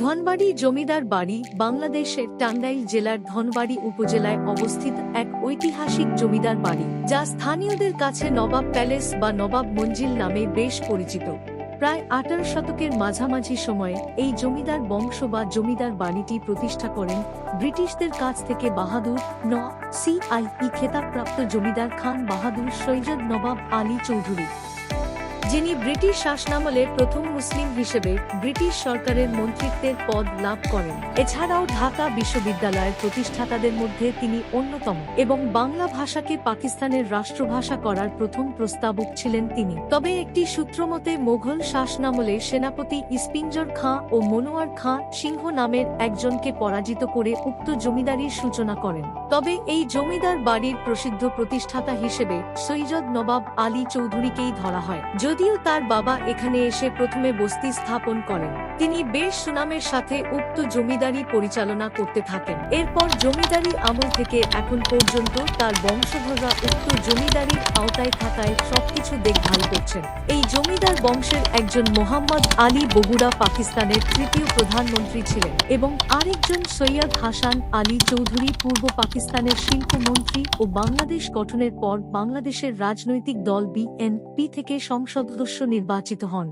ধনবাড়ি জমিদার বাড়ি বাংলাদেশের টাঙ্গাইল জেলার ধনবাড়ি উপজেলায় অবস্থিত এক ঐতিহাসিক জমিদার বাড়ি, যা স্থানীয়দের কাছে নবাব প্যালেস বা নবাব মঞ্জিল নামে বেশ পরিচিত। প্রায় 18 শতকের মাঝামাঝি সময়ে এই জমিদার বংশ বা জমিদার বাড়িটি প্রতিষ্ঠা করেন ব্রিটিশদের কাছ থেকে বাহাদুর CIE খেতাবপ্রাপ্ত জমিদার খান বাহাদুর সৈয়দ নবাব আলী চৌধুরী, যিনি ব্রিটিশ শাসনামলে প্রথম মুসলিম হিসেবে ব্রিটিশ সরকারের মন্ত্রিত্বের পদ লাভ করেন। এছাড়াও ঢাকা বিশ্ববিদ্যালয়ের প্রতিষ্ঠাতাদের মধ্যে তিনি অন্যতম এবং বাংলা ভাষাকে পাকিস্তানের রাষ্ট্রভাষা করার প্রথম প্রস্তাবক ছিলেন তিনি। তবে একটি সূত্রমতে মোগল শাসনামলে সেনাপতি ইস্পিঞ্জর খাঁ ও মনোয়ার খাঁ সিংহ নামের একজনকে পরাজিত করে উক্ত জমিদারির সূচনা করেন। তবে এই জমিদার বাড়ির প্রসিদ্ধ প্রতিষ্ঠাতা হিসেবে সৈয়দ নবাব আলী চৌধুরীকেই ধরা হয়, যদিও তার বাবা এখানে এসে প্রথমে বস্তি স্থাপন করেন। তিনি বেশ সুনামের সাথে উক্ত জমিদারি পরিচালনা করতে থাকেন। এরপর জমিদারি আমল থেকে এখন পর্যন্ত তার বংশধররা উক্ত জমিদারির আওতায় থাকায় সবকিছু দেখভাল করছেন। এই জমিদার বংশের একজন মোহাম্মদ আলী বগুড়া পাকিস্তানের তৃতীয় প্রধানমন্ত্রী ছিলেন এবং আরেকজন সৈয়দ হাসান আলী চৌধুরী পূর্ব পাকিস্তানের শিল্পমন্ত্রী ও বাংলাদেশ গঠনের পর বাংলাদেশের রাজনৈতিক দল BNP থেকে সংসদ সদস্য নির্বাচিত হন।